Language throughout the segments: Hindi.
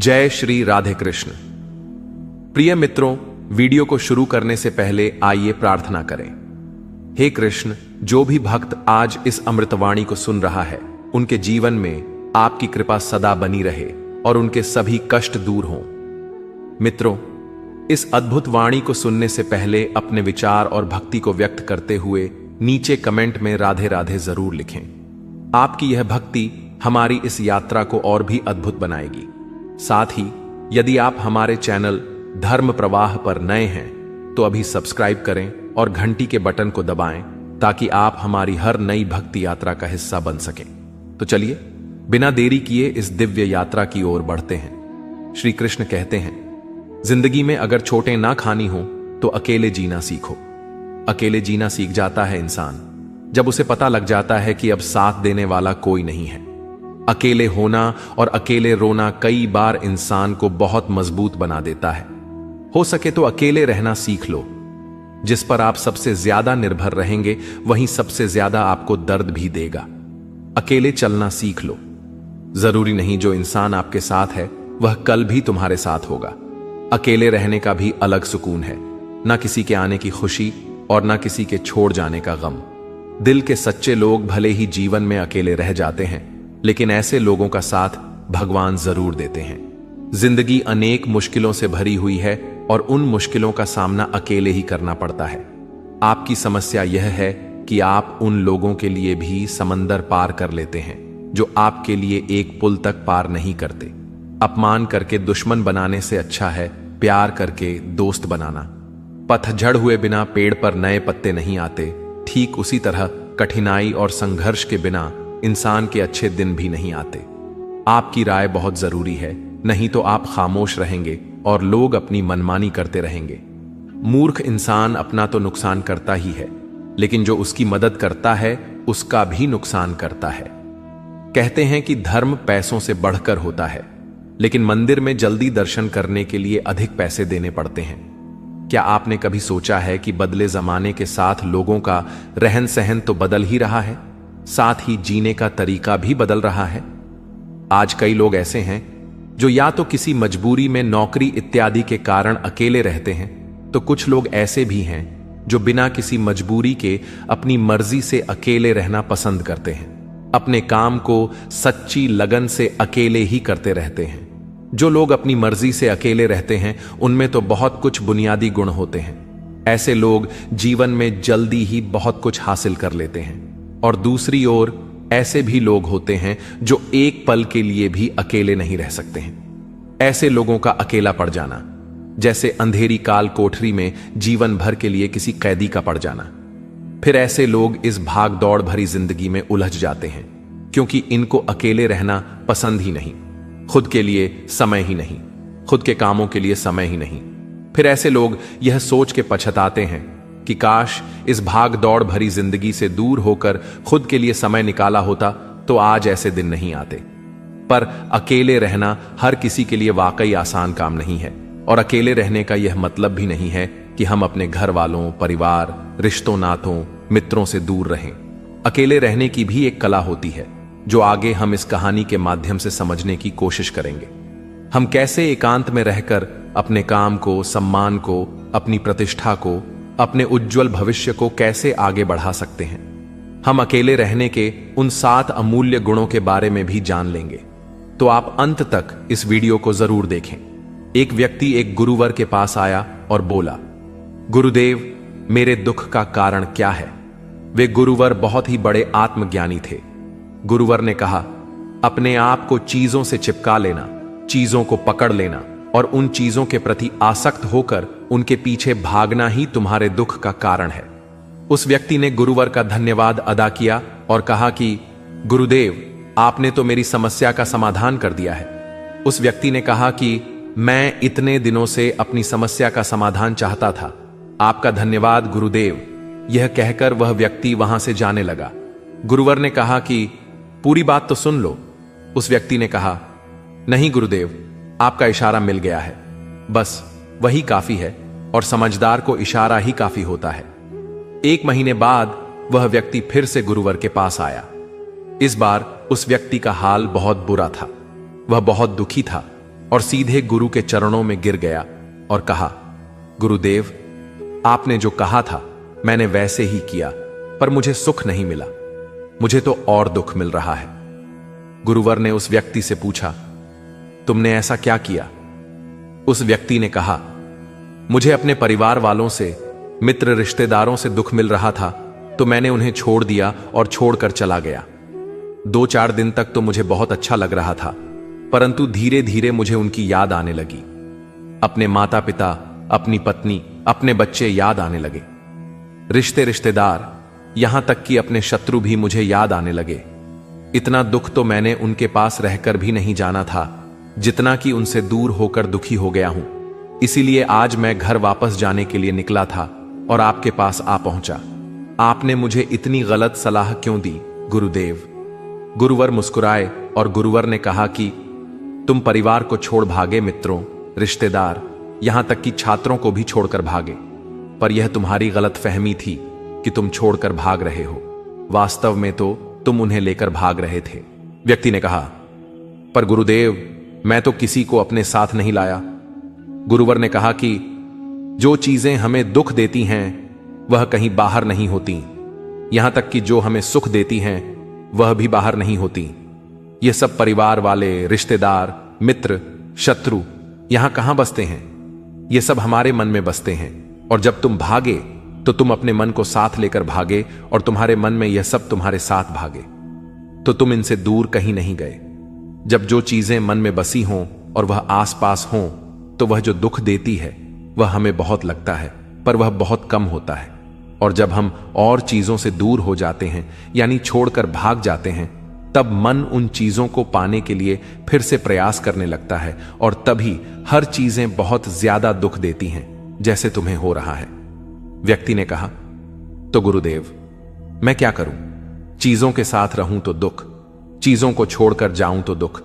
जय श्री राधे कृष्ण। प्रिय मित्रों, वीडियो को शुरू करने से पहले आइए प्रार्थना करें। हे कृष्ण, जो भी भक्त आज इस अमृतवाणी को सुन रहा है, उनके जीवन में आपकी कृपा सदा बनी रहे और उनके सभी कष्ट दूर हों। मित्रों, इस अद्भुत वाणी को सुनने से पहले अपने विचार और भक्ति को व्यक्त करते हुए नीचे कमेंट में राधे राधे जरूर लिखें। आपकी यह भक्ति हमारी इस यात्रा को और भी अद्भुत बनाएगी। साथ ही यदि आप हमारे चैनल धर्म प्रवाह पर नए हैं तो अभी सब्सक्राइब करें और घंटी के बटन को दबाएं ताकि आप हमारी हर नई भक्ति यात्रा का हिस्सा बन सकें। तो चलिए बिना देरी किए इस दिव्य यात्रा की ओर बढ़ते हैं। श्री कृष्ण कहते हैं, जिंदगी में अगर चोटें ना खानी हो तो अकेले जीना सीखो। अकेले जीना सीख जाता है इंसान जब उसे पता लग जाता है कि अब साथ देने वाला कोई नहीं है। अकेले होना और अकेले रोना कई बार इंसान को बहुत मजबूत बना देता है। हो सके तो अकेले रहना सीख लो। जिस पर आप सबसे ज्यादा निर्भर रहेंगे वहीं सबसे ज्यादा आपको दर्द भी देगा। अकेले चलना सीख लो। जरूरी नहीं जो इंसान आपके साथ है वह कल भी तुम्हारे साथ होगा। अकेले रहने का भी अलग सुकून है, ना किसी के आने की खुशी और ना किसी के छोड़ जाने का गम। दिल के सच्चे लोग भले ही जीवन में अकेले रह जाते हैं, लेकिन ऐसे लोगों का साथ भगवान जरूर देते हैं। जिंदगी अनेक मुश्किलों से भरी हुई है और उन मुश्किलों का सामना अकेले ही करना पड़ता है। आपकी समस्या यह है कि आप उन लोगों के लिए भी समंदर पार कर लेते हैं जो आपके लिए एक पुल तक पार नहीं करते। अपमान करके दुश्मन बनाने से अच्छा है प्यार करके दोस्त बनाना। पतझड़ हुए बिना पेड़ पर नए पत्ते नहीं आते, ठीक उसी तरह कठिनाई और संघर्ष के बिना इंसान के अच्छे दिन भी नहीं आते। आपकी राय बहुत जरूरी है, नहीं तो आप खामोश रहेंगे और लोग अपनी मनमानी करते रहेंगे। मूर्ख इंसान अपना तो नुकसान करता ही है, लेकिन जो उसकी मदद करता है उसका भी नुकसान करता है। कहते हैं कि धर्म पैसों से बढ़कर होता है, लेकिन मंदिर में जल्दी दर्शन करने के लिए अधिक पैसे देने पड़ते हैं। क्या आपने कभी सोचा है कि बदले जमाने के साथ लोगों का रहन सहन तो बदल ही रहा है, साथ ही जीने का तरीका भी बदल रहा है। आज कई लोग ऐसे हैं जो या तो किसी मजबूरी में नौकरी इत्यादि के कारण अकेले रहते हैं, तो कुछ लोग ऐसे भी हैं जो बिना किसी मजबूरी के अपनी मर्जी से अकेले रहना पसंद करते हैं। अपने काम को सच्ची लगन से अकेले ही करते रहते हैं। जो लोग अपनी मर्जी से अकेले रहते हैं उनमें तो बहुत कुछ बुनियादी गुण होते हैं। ऐसे लोग जीवन में जल्दी ही बहुत कुछ हासिल कर लेते हैं। और दूसरी ओर ऐसे भी लोग होते हैं जो एक पल के लिए भी अकेले नहीं रह सकते हैं। ऐसे लोगों का अकेला पड़ जाना जैसे अंधेरी काल कोठरी में जीवन भर के लिए किसी कैदी का पड़ जाना। फिर ऐसे लोग इस भाग दौड़ भरी जिंदगी में उलझ जाते हैं क्योंकि इनको अकेले रहना पसंद ही नहीं, खुद के लिए समय ही नहीं, खुद के कामों के लिए समय ही नहीं। फिर ऐसे लोग यह सोच के पछताते हैं कि काश इस भाग दौड़ भरी जिंदगी से दूर होकर खुद के लिए समय निकाला होता तो आज ऐसे दिन नहीं आते। पर अकेले रहना हर किसी के लिए वाकई आसान काम नहीं है, और अकेले रहने का यह मतलब भी नहीं है कि हम अपने घर वालों, परिवार, रिश्तों, नातों, मित्रों से दूर रहें। अकेले रहने की भी एक कला होती है जो आगे हम इस कहानी के माध्यम से समझने की कोशिश करेंगे। हम कैसे एकांत में रहकर अपने काम को, सम्मान को, अपनी प्रतिष्ठा को, अपने उज्जवल भविष्य को कैसे आगे बढ़ा सकते हैं। हम अकेले रहने के उन 7 अमूल्य गुणों के बारे में भी जान लेंगे, तो आप अंत तक इस वीडियो को जरूर देखें। एक व्यक्ति एक गुरुवर के पास आया और बोला, गुरुदेव, मेरे दुख का कारण क्या है। वे गुरुवर बहुत ही बड़े आत्मज्ञानी थे। गुरुवर ने कहा, अपने आप को चीजों से चिपका लेना, चीजों को पकड़ लेना और उन चीजों के प्रति आसक्त होकर उनके पीछे भागना ही तुम्हारे दुख का कारण है। उस व्यक्ति ने गुरुवर का धन्यवाद अदा किया और कहा कि गुरुदेव, आपने तो मेरी समस्या का समाधान कर दिया है। उस व्यक्ति ने कहा कि मैं इतने दिनों से अपनी समस्या का समाधान चाहता था। आपका धन्यवाद गुरुदेव। यह कहकर वह व्यक्ति वहां से जाने लगा। गुरुवर ने कहा कि पूरी बात तो सुन लो। उस व्यक्ति ने कहा, नहीं गुरुदेव, आपका इशारा मिल गया है, बस वही काफी है, और समझदार को इशारा ही काफी होता है। 1 महीने बाद वह व्यक्ति फिर से गुरुवर के पास आया। इस बार उस व्यक्ति का हाल बहुत बुरा था। वह बहुत दुखी था। और सीधे गुरु के चरणों में गिर गया और कहा, गुरुदेव, आपने जो कहा था मैंने वैसे ही किया, पर मुझे सुख नहीं मिला, मुझे तो और दुख मिल रहा है। गुरुवर ने उस व्यक्ति से पूछा, तुमने ऐसा क्या किया? उस व्यक्ति ने कहा, मुझे अपने परिवार वालों से, मित्र रिश्तेदारों से दुख मिल रहा था, तो मैंने उन्हें छोड़ दिया और छोड़कर चला गया। 2-4 दिन तक तो मुझे बहुत अच्छा लग रहा था, परंतु धीरे धीरे मुझे उनकी याद आने लगी। अपने माता पिता, अपनी पत्नी, अपने बच्चे याद आने लगे। रिश्तेदार, यहां तक कि अपने शत्रु भी मुझे याद आने लगे। इतना दुख तो मैंने उनके पास रहकर भी नहीं जाना था, जितना कि उनसे दूर होकर दुखी हो गया हूं। इसीलिए आज मैं घर वापस जाने के लिए निकला था और आपके पास आ पहुंचा। आपने मुझे इतनी गलत सलाह क्यों दी, गुरुदेव? गुरुवर मुस्कुराए और गुरुवर ने कहा कि तुम परिवार को छोड़ भागे, मित्रों, रिश्तेदार, यहां तक कि छात्रों को भी छोड़कर भागे, पर यह तुम्हारी गलत फहमी थी कि तुम छोड़कर भाग रहे हो। वास्तव में तो तुम उन्हें लेकर भाग रहे थे। व्यक्ति ने कहा, पर गुरुदेव, मैं तो किसी को अपने साथ नहीं लाया। गुरुवर ने कहा कि जो चीजें हमें दुख देती हैं वह कहीं बाहर नहीं होती, यहां तक कि जो हमें सुख देती हैं वह भी बाहर नहीं होती। ये सब परिवार वाले, रिश्तेदार, मित्र, शत्रु यहां कहां बसते हैं? ये सब हमारे मन में बसते हैं, और जब तुम भागे तो तुम अपने मन को साथ लेकर भागे, और तुम्हारे मन में यह सब तुम्हारे साथ भागे, तो तुम इनसे दूर कहीं नहीं गए। जब जो चीजें मन में बसी हों और वह आसपास हों, तो वह जो दुख देती है वह हमें बहुत लगता है, पर वह बहुत कम होता है। और जब हम और चीजों से दूर हो जाते हैं, यानी छोड़कर भाग जाते हैं, तब मन उन चीजों को पाने के लिए फिर से प्रयास करने लगता है, और तभी हर चीजें बहुत ज्यादा दुख देती हैं, जैसे तुम्हें हो रहा है। व्यक्ति ने कहा, तो गुरुदेव, मैं क्या करूं? चीजों के साथ रहूं तो दुख, चीजों को छोड़कर जाऊं तो दुख।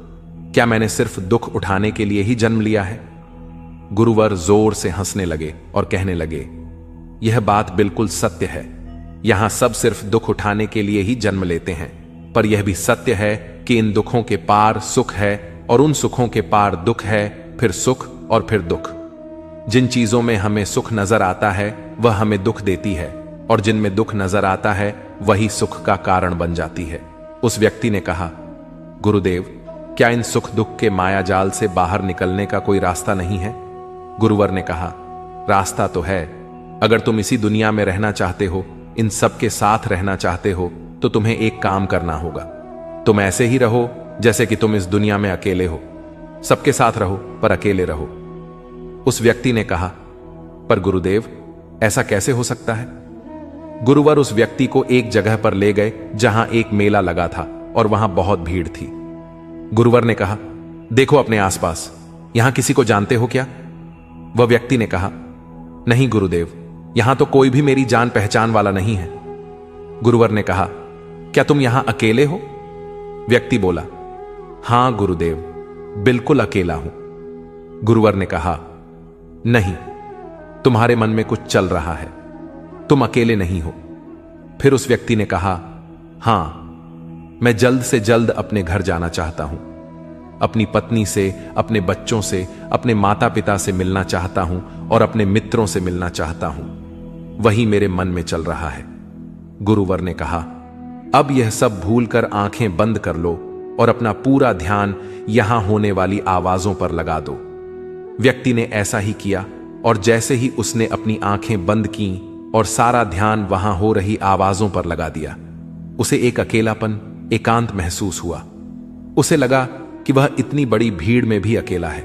क्या मैंने सिर्फ दुख उठाने के लिए ही जन्म लिया है? गुरुवर जोर से हंसने लगे और कहने लगे, यह बात बिल्कुल सत्य है। यहां सब सिर्फ दुख उठाने के लिए ही जन्म लेते हैं, पर यह भी सत्य है कि इन दुखों के पार सुख है, और उन सुखों के पार दुख है, फिर सुख और फिर दुख। जिन चीजों में हमें सुख नजर आता है वह हमें दुख देती है, और जिनमें दुख नजर आता है वही सुख का कारण बन जाती है। उस व्यक्ति ने कहा, गुरुदेव, क्या इन सुख दुख के माया जाल से बाहर निकलने का कोई रास्ता नहीं है? गुरुवर ने कहा, रास्ता तो है। अगर तुम इसी दुनिया में रहना चाहते हो, इन सब के साथ रहना चाहते हो, तो तुम्हें एक काम करना होगा। तुम ऐसे ही रहो जैसे कि तुम इस दुनिया में अकेले हो। सबके साथ रहो पर अकेले रहो। उस व्यक्ति ने कहा, पर गुरुदेव, ऐसा कैसे हो सकता है? गुरुवर उस व्यक्ति को एक जगह पर ले गए जहां एक मेला लगा था और वहां बहुत भीड़ थी। गुरुवर ने कहा, देखो अपने आसपास, यहां किसी को जानते हो क्या? वह व्यक्ति ने कहा, नहीं गुरुदेव, यहां तो कोई भी मेरी जान पहचान वाला नहीं है। गुरुवर ने कहा, क्या तुम यहां अकेले हो? व्यक्ति बोला, हां गुरुदेव, बिल्कुल अकेला हूं। गुरुवर ने कहा, नहीं, तुम्हारे मन में कुछ चल रहा है, तुम अकेले नहीं हो। फिर उस व्यक्ति ने कहा, हां, मैं जल्द से जल्द अपने घर जाना चाहता हूं, अपनी पत्नी से, अपने बच्चों से, अपने माता पिता से मिलना चाहता हूं और अपने मित्रों से मिलना चाहता हूं। वही मेरे मन में चल रहा है। गुरुवर ने कहा, अब यह सब भूलकर आंखें बंद कर लो और अपना पूरा ध्यान यहां होने वाली आवाजों पर लगा दो। व्यक्ति ने ऐसा ही किया, और जैसे ही उसने अपनी आंखें बंद की और सारा ध्यान वहां हो रही आवाजों पर लगा दिया, उसे एक अकेलापन, एकांत महसूस हुआ। उसे लगा कि वह इतनी बड़ी भीड़ में भी अकेला है।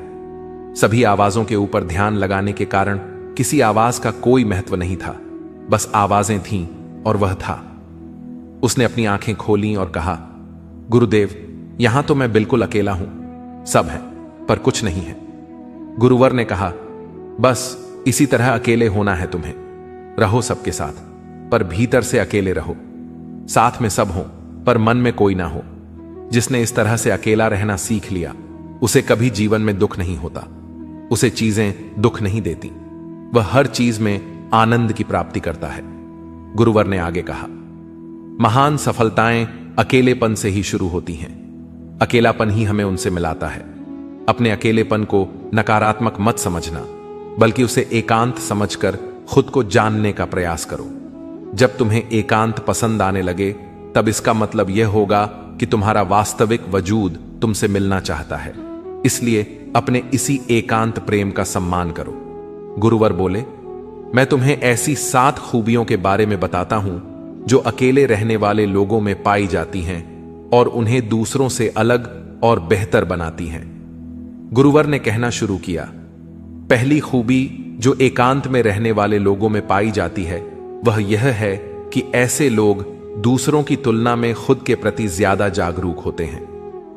सभी आवाजों के ऊपर ध्यान लगाने के कारण किसी आवाज का कोई महत्व नहीं था, बस आवाजें थीं और वह था। उसने अपनी आंखें खोलीं और कहा, गुरुदेव, यहां तो मैं बिल्कुल अकेला हूं, सब है पर कुछ नहीं है। गुरुवर ने कहा, बस इसी तरह अकेले होना है तुम्हें। रहो सबके साथ, पर भीतर से अकेले रहो। साथ में सब हो पर मन में कोई ना हो। जिसने इस तरह से अकेला रहना सीख लिया, उसे कभी जीवन में दुख नहीं होता, उसे चीजें दुख नहीं देती, वह हर चीज में आनंद की प्राप्ति करता है। गुरुवर ने आगे कहा, महान सफलताएं अकेलेपन से ही शुरू होती हैं। अकेलापन ही हमें उनसे मिलाता है। अपने अकेलेपन को नकारात्मक मत समझना, बल्कि उसे एकांत समझकर खुद को जानने का प्रयास करो। जब तुम्हें एकांत पसंद आने लगे, तब इसका मतलब यह होगा कि तुम्हारा वास्तविक वजूद तुमसे मिलना चाहता है। इसलिए अपने इसी एकांत प्रेम का सम्मान करो। गुरुवर बोले, मैं तुम्हें ऐसी 7 खूबियों के बारे में बताता हूं जो अकेले रहने वाले लोगों में पाई जाती हैं और उन्हें दूसरों से अलग और बेहतर बनाती हैं। गुरुवर ने कहना शुरू किया, पहली खूबी जो एकांत में रहने वाले लोगों में पाई जाती है वह यह है कि ऐसे लोग दूसरों की तुलना में खुद के प्रति ज्यादा जागरूक होते हैं।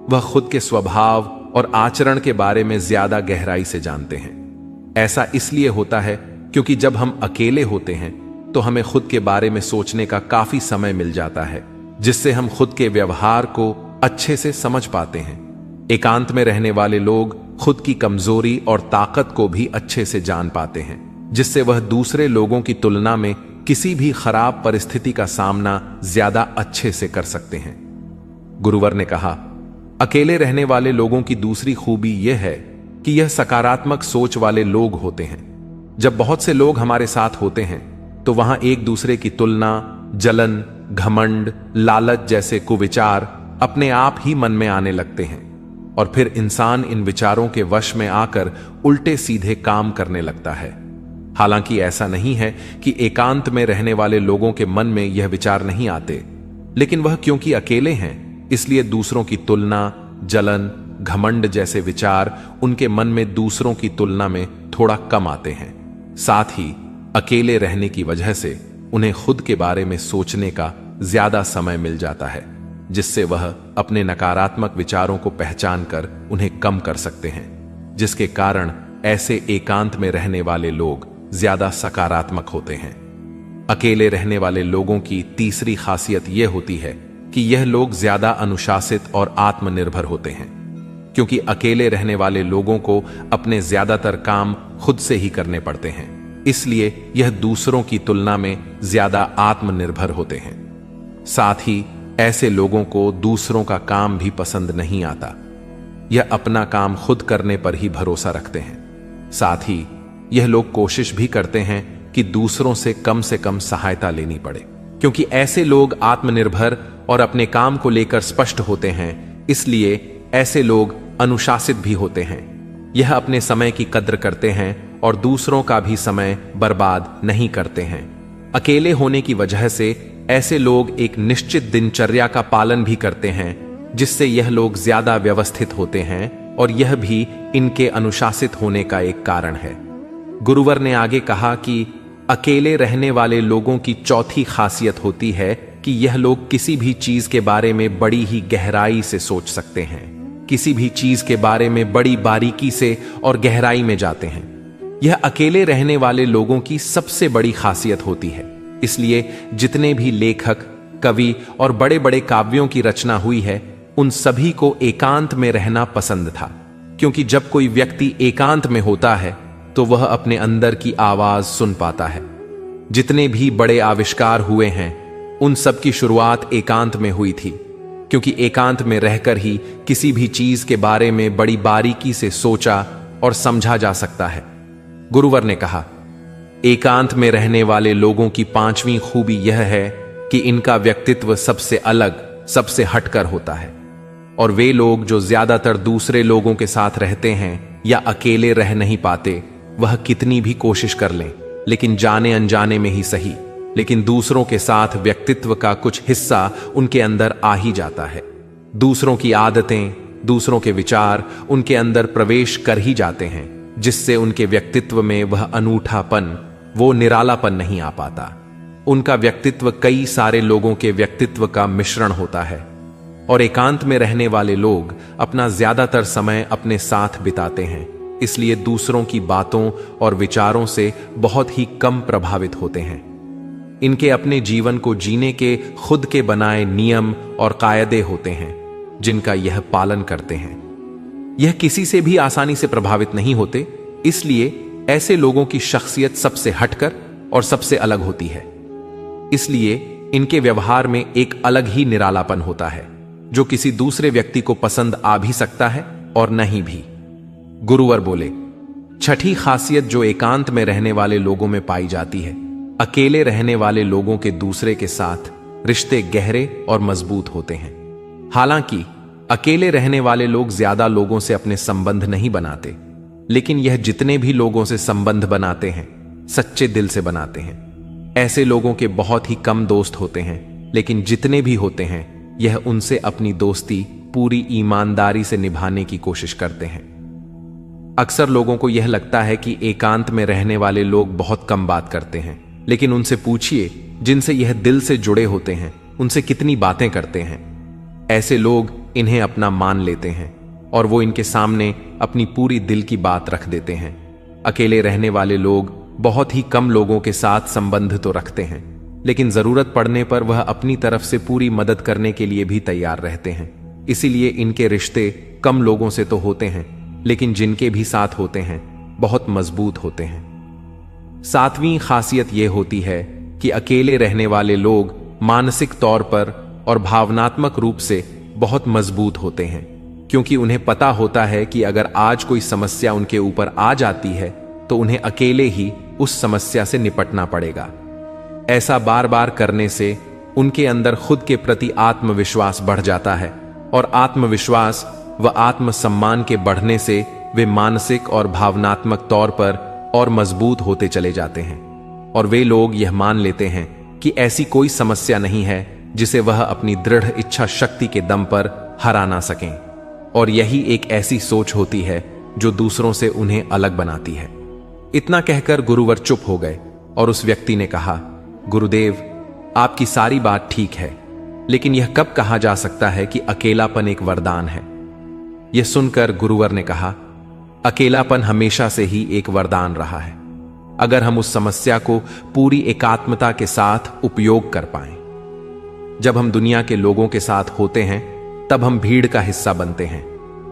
वह खुद के स्वभाव और आचरण के बारे में ज्यादा गहराई से जानते हैं। ऐसा इसलिए होता है क्योंकि जब हम अकेले होते हैं तो हमें खुद के बारे में सोचने का काफी समय मिल जाता है, जिससे हम खुद के व्यवहार को अच्छे से समझ पाते हैं। एकांत में रहने वाले लोग खुद की कमजोरी और ताकत को भी अच्छे से जान पाते हैं, जिससे वह दूसरे लोगों की तुलना में किसी भी खराब परिस्थिति का सामना ज्यादा अच्छे से कर सकते हैं। गुरुवर ने कहा, अकेले रहने वाले लोगों की दूसरी खूबी यह है कि यह सकारात्मक सोच वाले लोग होते हैं। जब बहुत से लोग हमारे साथ होते हैं तो वहां एक दूसरे की तुलना, जलन, घमंड, लालच जैसे कुविचार अपने आप ही मन में आने लगते हैं और फिर इंसान इन विचारों के वश में आकर उल्टे सीधे काम करने लगता है। हालांकि ऐसा नहीं है कि एकांत में रहने वाले लोगों के मन में यह विचार नहीं आते, लेकिन वह क्योंकि अकेले हैं इसलिए दूसरों की तुलना, जलन, घमंड जैसे विचार उनके मन में दूसरों की तुलना में थोड़ा कम आते हैं। साथ ही अकेले रहने की वजह से उन्हें खुद के बारे में सोचने का ज्यादा समय मिल जाता है, जिससे वह अपने नकारात्मक विचारों को पहचान कर उन्हें कम कर सकते हैं, जिसके कारण ऐसे एकांत में रहने वाले लोग ज्यादा सकारात्मक होते हैं। अकेले रहने वाले लोगों की तीसरी खासियत यह होती है कि यह लोग ज्यादा अनुशासित और आत्मनिर्भर होते हैं, क्योंकि अकेले रहने वाले लोगों को अपने ज्यादातर काम खुद से ही करने पड़ते हैं, इसलिए यह दूसरों की तुलना में ज्यादा आत्मनिर्भर होते हैं। साथ ही ऐसे लोगों को दूसरों का काम भी पसंद नहीं आता। यह अपना काम खुद करने पर ही भरोसा रखते हैं। साथ ही यह लोग कोशिश भी करते हैं कि दूसरों से कम सहायता लेनी पड़े, क्योंकि ऐसे लोग आत्मनिर्भर और अपने काम को लेकर स्पष्ट होते हैं, इसलिए ऐसे लोग अनुशासित भी होते हैं। यह अपने समय की कद्र करते हैं और दूसरों का भी समय बर्बाद नहीं करते हैं। अकेले होने की वजह से ऐसे लोग एक निश्चित दिनचर्या का पालन भी करते हैं, जिससे यह लोग ज्यादा व्यवस्थित होते हैं और यह भी इनके अनुशासित होने का एक कारण है। गुरुवर ने आगे कहा कि अकेले रहने वाले लोगों की चौथी खासियत होती है कि यह लोग किसी भी चीज के बारे में बड़ी ही गहराई से सोच सकते हैं, किसी भी चीज के बारे में बड़ी बारीकी से और गहराई में जाते हैं। यह अकेले रहने वाले लोगों की सबसे बड़ी खासियत होती है। इसलिए जितने भी लेखक, कवि और बड़े बड़े काव्यों की रचना हुई है, उन सभी को एकांत में रहना पसंद था, क्योंकि जब कोई व्यक्ति एकांत में होता है तो वह अपने अंदर की आवाज सुन पाता है। जितने भी बड़े आविष्कार हुए हैं उन सब की शुरुआत एकांत में हुई थी, क्योंकि एकांत में रहकर ही किसी भी चीज के बारे में बड़ी बारीकी से सोचा और समझा जा सकता है। गुरुवर ने कहा, एकांत में रहने वाले लोगों की पांचवी खूबी यह है कि इनका व्यक्तित्व सबसे अलग, सबसे हटकर होता है। और वे लोग जो ज्यादातर दूसरे लोगों के साथ रहते हैं या अकेले रह नहीं पाते, वह कितनी भी कोशिश कर लें, लेकिन जाने अनजाने में ही सही, लेकिन दूसरों के साथ व्यक्तित्व का कुछ हिस्सा उनके अंदर आ ही जाता है। दूसरों की आदतें, दूसरों के विचार उनके अंदर प्रवेश कर ही जाते हैं, जिससे उनके व्यक्तित्व में वह अनूठापन, वो निरालापन नहीं आ पाता। उनका व्यक्तित्व कई सारे लोगों के व्यक्तित्व का मिश्रण होता है। और एकांत में रहने वाले लोग अपना ज्यादातर समय अपने साथ बिताते हैं, इसलिए दूसरों की बातों और विचारों से बहुत ही कम प्रभावित होते हैं। इनके अपने जीवन को जीने के खुद के बनाए नियम और कायदे होते हैं, जिनका यह पालन करते हैं। यह किसी से भी आसानी से प्रभावित नहीं होते, इसलिए ऐसे लोगों की शख्सियत सबसे हटकर और सबसे अलग होती है। इसलिए इनके व्यवहार में एक अलग ही निरालापन होता है, जो किसी दूसरे व्यक्ति को पसंद आ भी सकता है और नहीं भी। गुरुवर बोले, छठी खासियत जो एकांत में रहने वाले लोगों में पाई जाती है, अकेले रहने वाले लोगों के दूसरे के साथ रिश्ते गहरे और मजबूत होते हैं। हालांकि अकेले रहने वाले लोग ज्यादा लोगों से अपने संबंध नहीं बनाते, लेकिन यह जितने भी लोगों से संबंध बनाते हैं सच्चे दिल से बनाते हैं। ऐसे लोगों के बहुत ही कम दोस्त होते हैं, लेकिन जितने भी होते हैं यह उनसे अपनी दोस्ती पूरी ईमानदारी से निभाने की कोशिश करते हैं। अक्सर लोगों को यह लगता है कि एकांत में रहने वाले लोग बहुत कम बात करते हैं, लेकिन उनसे पूछिए जिनसे यह दिल से जुड़े होते हैं उनसे कितनी बातें करते हैं। ऐसे लोग इन्हें अपना मान लेते हैं और वो इनके सामने अपनी पूरी दिल की बात रख देते हैं। अकेले रहने वाले लोग बहुत ही कम लोगों के साथ संबंध तो रखते हैं, लेकिन जरूरत पड़ने पर वह अपनी तरफ से पूरी मदद करने के लिए भी तैयार रहते हैं। इसीलिए इनके रिश्ते कम लोगों से तो होते हैं, लेकिन जिनके भी साथ होते हैं बहुत मजबूत होते हैं। 7वीं खासियत यह होती है कि अकेले रहने वाले लोग मानसिक तौर पर और भावनात्मक रूप से बहुत मजबूत होते हैं, क्योंकि उन्हें पता होता है कि अगर आज कोई समस्या उनके ऊपर आ जाती है तो उन्हें अकेले ही उस समस्या से निपटना पड़ेगा। ऐसा बार बार करने से उनके अंदर खुद के प्रति आत्मविश्वास बढ़ जाता है और आत्मविश्वास व आत्मसम्मान के बढ़ने से वे मानसिक और भावनात्मक तौर पर और मजबूत होते चले जाते हैं और वे लोग यह मान लेते हैं कि ऐसी कोई समस्या नहीं है जिसे वह अपनी दृढ़ इच्छा शक्ति के दम पर हरा ना सकें। और यही एक ऐसी सोच होती है जो दूसरों से उन्हें अलग बनाती है। इतना कहकर गुरुवर चुप हो गए और उस व्यक्ति ने कहा, गुरुदेव, आपकी सारी बात ठीक है, लेकिन यह कब कहा जा सकता है कि अकेलापन एक वरदान है? यह सुनकर गुरुवर ने कहा, अकेलापन हमेशा से ही एक वरदान रहा है, अगर हम उस समस्या को पूरी एकात्मता के साथ उपयोग कर पाएं। जब हम दुनिया के लोगों के साथ होते हैं तब हम भीड़ का हिस्सा बनते हैं,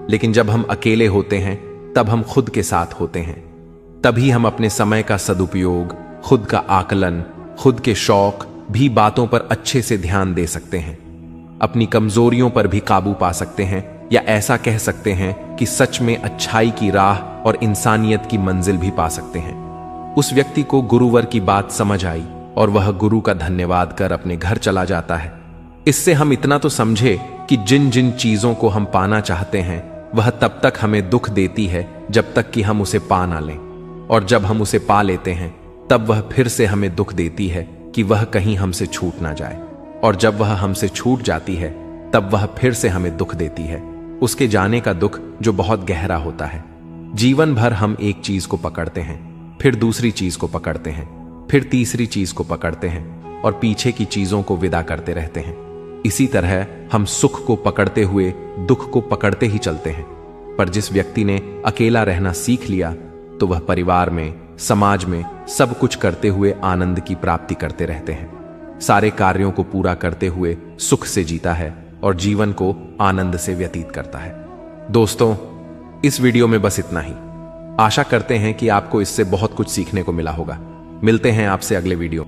लेकिन जब हम अकेले होते हैं तब हम खुद के साथ होते हैं। तभी हम अपने समय का सदुपयोग, खुद का आकलन, खुद के शौक भी बातों पर अच्छे से ध्यान दे सकते हैं, अपनी कमजोरियों पर भी काबू पा सकते हैं, या ऐसा कह सकते हैं कि सच में अच्छाई की राह और इंसानियत की मंजिल भी पा सकते हैं। उस व्यक्ति को गुरुवर की बात समझ आई और वह गुरु का धन्यवाद कर अपने घर चला जाता है। इससे हम इतना तो समझे कि जिन जिन चीजों को हम पाना चाहते हैं वह तब तक हमें दुख देती है जब तक कि हम उसे पा ना लें, और जब हम उसे पा लेते हैं तब वह फिर से हमें दुख देती है कि वह कहीं हमसे छूट ना जाए, और जब वह हमसे छूट जाती है तब वह फिर से हमें दुख देती है, उसके जाने का दुख जो बहुत गहरा होता है। जीवन भर हम एक चीज को पकड़ते हैं, फिर दूसरी चीज को पकड़ते हैं, फिर तीसरी चीज को पकड़ते हैं और पीछे की चीजों को विदा करते रहते हैं। इसी तरह हम सुख को पकड़ते हुए दुख को पकड़ते ही चलते हैं। पर जिस व्यक्ति ने अकेला रहना सीख लिया तो वह परिवार में, समाज में सब कुछ करते हुए आनंद की प्राप्ति करते रहते हैं, सारे कार्यों को पूरा करते हुए सुख से जीता है और जीवन को आनंद से व्यतीत करता है। दोस्तों, इस वीडियो में बस इतना ही। आशा करते हैं कि आपको इससे बहुत कुछ सीखने को मिला होगा। मिलते हैं आपसे अगले वीडियो।